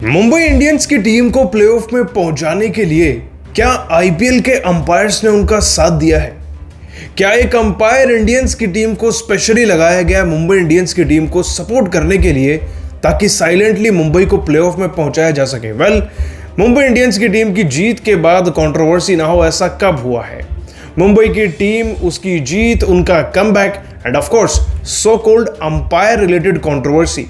Mumbai Indians की team को playoff में पहुंचाने के लिए क्या आईपीएल के अंपायर्स ने उनका साथ दिया है? क्या एक अंपायर इंडियंस की टीम को स्पेशली लगाया गया मुंबई इंडियंस की टीम को सपोर्ट करने के लिए ताकि साइलेंटली मुंबई को प्लेऑफ में पहुंचाया जा सके? मुंबई इंडियंस की टीम की जीत के बाद कंट्रोवर्सी ना हो, ऐसा कब हुआ है? मुंबई की टीम, उसकी जीत, उनका comeback end of course so called umpire related controversy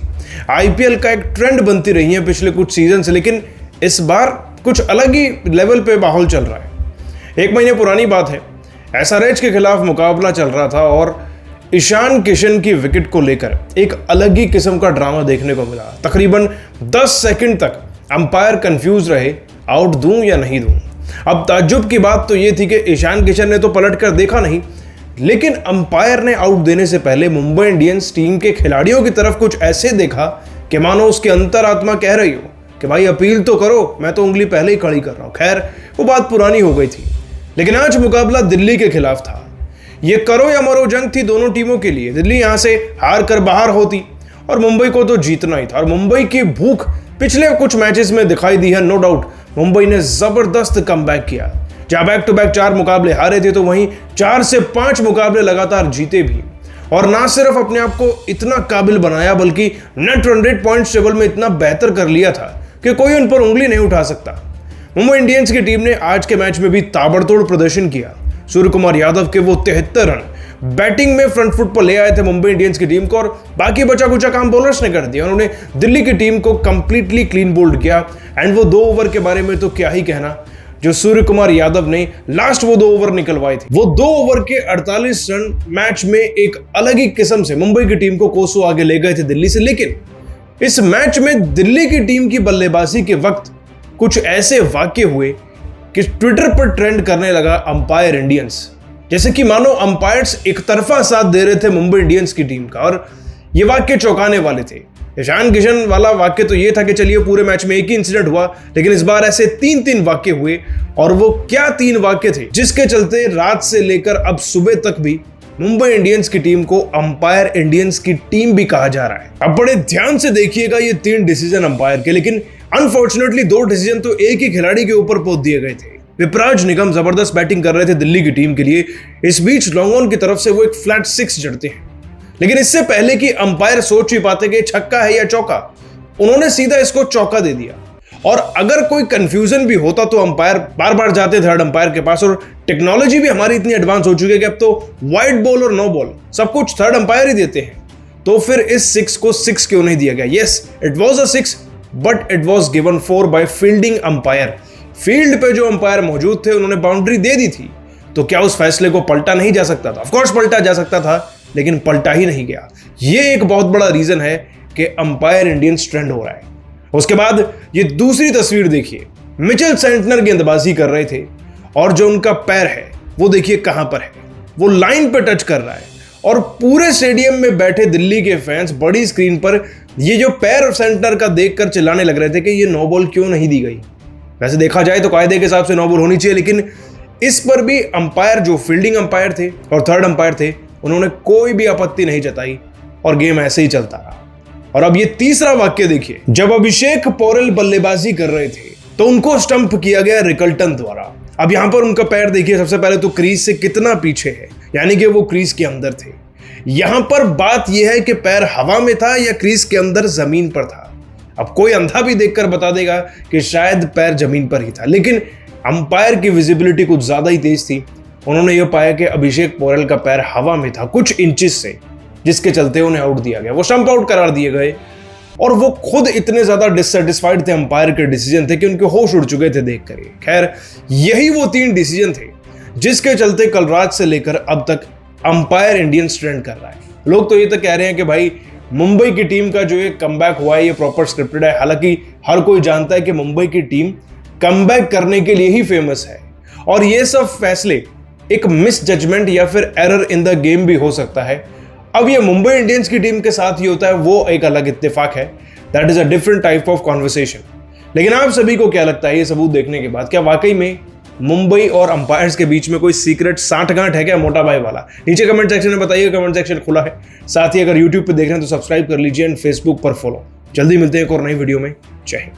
IPL का एक ट्रेंड बनती रही है पिछले कुछ सीजन से, लेकिन इस बार कुछ अलग ही लेवल पे माहौल चल रहा है। 1 महीने पुरानी बात है, एसआरएच के खिलाफ मुकाबला चल रहा था और ईशान किशन की विकेट को लेकर एक अलग ही किस्म का ड्रामा देखने को मिला। तकरीबन 10 सेकंड तक अंपायर कंफ्यूज रहे, आउट दूं या नहीं दूं। अब ताज्जुब की बात तो यह थी कि ईशान किशन ने तो पलट कर देखा नहीं, लेकिन अंपायर ने आउट देने से पहले मुंबई इंडियंस टीम के खिलाड़ियों की तरफ कुछ ऐसे देखा कि मानो उसकी अंतरात्मा कह रही हो कि भाई अपील तो करो, मैं तो उंगली पहले ही खड़ी कर रहा हूं। खैर, वो बात पुरानी हो गई थी, लेकिन आज मुकाबला दिल्ली के खिलाफ था। ये करो या मरो जंग थी दोनों टीमों के लिए। दिल्ली यहां से हार कर बाहर होती और मुंबई को तो जीतना ही था, और मुंबई की भूख पिछले कुछ मैचेस में दिखाई दी है। नो डाउट मुंबई ने जबरदस्त कमबैक किया। जहां बैक टू बैक 4 मुकाबले हारे थे, तो वहीं 4 से 5 मुकाबले लगातार जीते भी, और ना सिर्फ अपने आप को इतना काबिल बनाया बल्कि net run rate points table में इतना बेहतर कर लिया था कि कोई उन पर उंगली नहीं उठा सकता। मुंबई इंडियंस की टीम ने आज के मैच में भी ताबड़तोड़ प्रदर्शन किया। सूर्य कुमार यादव के वो 73 रन बैटिंग में फ्रंट फुट पर ले आए थे मुंबई इंडियंस की टीम को, और बाकी बचा कुचा काम बॉलर्स ने कर दिया। उन्होंने दिल्ली की टीम को कंप्लीटली क्लीन बोल्ड किया। एंड वो 2 ओवर के बारे में तो क्या ही कहना, जो सूर्य कुमार यादव ने लास्ट वो 2 ओवर निकलवाए थे। वो 2 ओवर के 48 रन मैच में एक अलग ही किस्म से मुंबई की टीम को कोसों आगे ले गए थे दिल्ली से। लेकिन इस मैच में दिल्ली की टीम की बल्लेबाजी के वक्त कुछ ऐसे वाकये हुए कि ट्विटर पर ट्रेंड करने लगा अंपायर इंडियंस, जैसे कि मानो अंपायर्स एक तरफा साथ दे रहे थे मुंबई इंडियंस की टीम का। और ये वाक्य चौंकाने वाले थे। ईशान किशन वाला वाक्य तो ये था कि चलिए पूरे मैच में एक ही इंसिडेंट हुआ, लेकिन इस बार ऐसे 3 वाक्य हुए। और वो क्या 3 वाक्य थे जिसके चलते रात से लेकर अब सुबह तक भी मुंबई इंडियंस की टीम को अंपायर इंडियंस की टीम भी कहा जा रहा है। अब बड़े ध्यान से देखिएगा ये 3 डिसीजन अंपायर के, लेकिन अनफॉर्चुनेटली 2 डिसीजन तो एक ही खिलाड़ी के ऊपर पोत दिए गए थे। विपराज निगम जबरदस्त बैटिंग कर रहे थे दिल्ली की टीम के लिए। इस बीच लॉन्ग ऑन की तरफ से वो एक फ्लैट 6 जड़ते हैं, लेकिन इससे पहले कि अंपायर सोच ही पाते कि छक्का है या चौका, उन्होंने सीधा इसको चौका दे दिया। और अगर कोई कंफ्यूजन भी होता तो अंपायर बार बार जाते थर्ड अंपायर के पास, और टेक्नोलॉजी भी हमारी इतनी एडवांस हो चुकी है कि अब तो वाइड बॉल और नो बॉल सब कुछ थर्ड अंपायर ही देते हैं। तो फिर इस 6 को 6 क्यों नहीं दिया गया? Yes, it was a 6, but it was given 4 by fielding umpire. Field पे जो अंपायर मौजूद थे उन्होंने बाउंड्री दे दी थी, तो क्या उस फैसले को पलटा नहीं जा सकता था? ऑफ कोर्स पलटा जा सकता था, लेकिन पलटा ही नहीं गया। ये एक बहुत बड़ा रीजन है कि अंपायर इंडियंस ट्रेंड हो रहा है। उसके बाद ये दूसरी तस्वीर देखिए, मिचेल सेंटनर गेंदबाजी कर रहे थे और जो उनका पैर है वो देखिए कहां पर है, वो लाइन पे टच कर रहा है। और पूरे स्टेडियम में बैठे दिल्ली के फैंस बड़ी स्क्रीन पर ये जो पैर सेंटनर का देखकर चिल्लाने लग रहे थे कि ये नो बॉल क्यों नहीं दी गई। वैसे देखा जाए तो कायदे के हिसाब से नो बॉल होनी चाहिए, लेकिन इस पर भी अंपायर, जो फील्डिंग अंपायर थे और थर्ड अंपायर थे, उन्होंने कोई भी आपत्ति नहीं जताई और गेम ऐसे ही चलता रहा। और अब ये तीसरा वाक्य देखिए, जब अभिषेक पोरेल बल्लेबाजी कर रहे थे तो उनको स्टंप किया गया रिकल्टन द्वारा। अब यहां पर उनका पैर देखिए, सबसे पहले तो क्रीज से कितना पीछे है, यानी कि वो क्रीज के अंदर थे। यहां पर बात यह है कि पैर हवा में था या क्रीज के अंदर जमीन पर था। अब कोई अंधा भी देखकर बता देगा कि शायद पैर जमीन पर ही था, लेकिन अंपायर की विजिबिलिटी कुछ ज्यादा ही तेज थी। उन्होंने यह पाया कि अभिषेक पोरेल का पैर हवा में था कुछ इंचेस से, जिसके चलते उन्हें आउट दिया गया। वो स्टंप आउट करार दिए गए, और वो खुद इतने ज्यादा डिससेटिस्फाइड थे अंपायर के डिसीजन थे कि उनके होश उड़ चुके थे देखकर। खैर, यही वो 3 डिसीजन थे जिसके चलते कल रात से लेकर अब तक अंपायर इंडियंस ट्रेंड कर रहा है। लोग तो ये तो कह रहे हैं कि भाई मुंबई की टीम का जो ये कमबैक हुआ है ये प्रॉपर स्क्रिप्टेड है। हालांकि हर कोई जानता है कि मुंबई की टीम कमबैक करने के लिए ही फेमस है, और ये सब फैसले एक मिस जजमेंट या फिर एरर इन द गेम भी हो सकता है। अब ये मुंबई इंडियंस की टीम के साथ ही होता है, वो एक अलग इत्तेफाक है। That is a different type of conversation. लेकिन आप सभी को क्या लगता है ये सबूत देखने के बाद, क्या वाकई में मुंबई और अंपायर्स के बीच में कोई सीक्रेट सांठगांठ है क्या, मोटा भाई वाला? नीचे कमेंट सेक्शन में बताइए, कमेंट सेक्शन खुला है। साथ ही अगर यूट्यूब पे देख रहे हैं तो सब्सक्राइब कर लीजिए एंड फेसबुक पर फॉलो। जल्दी मिलते हैं एक और नई वीडियो में। जय हिंद।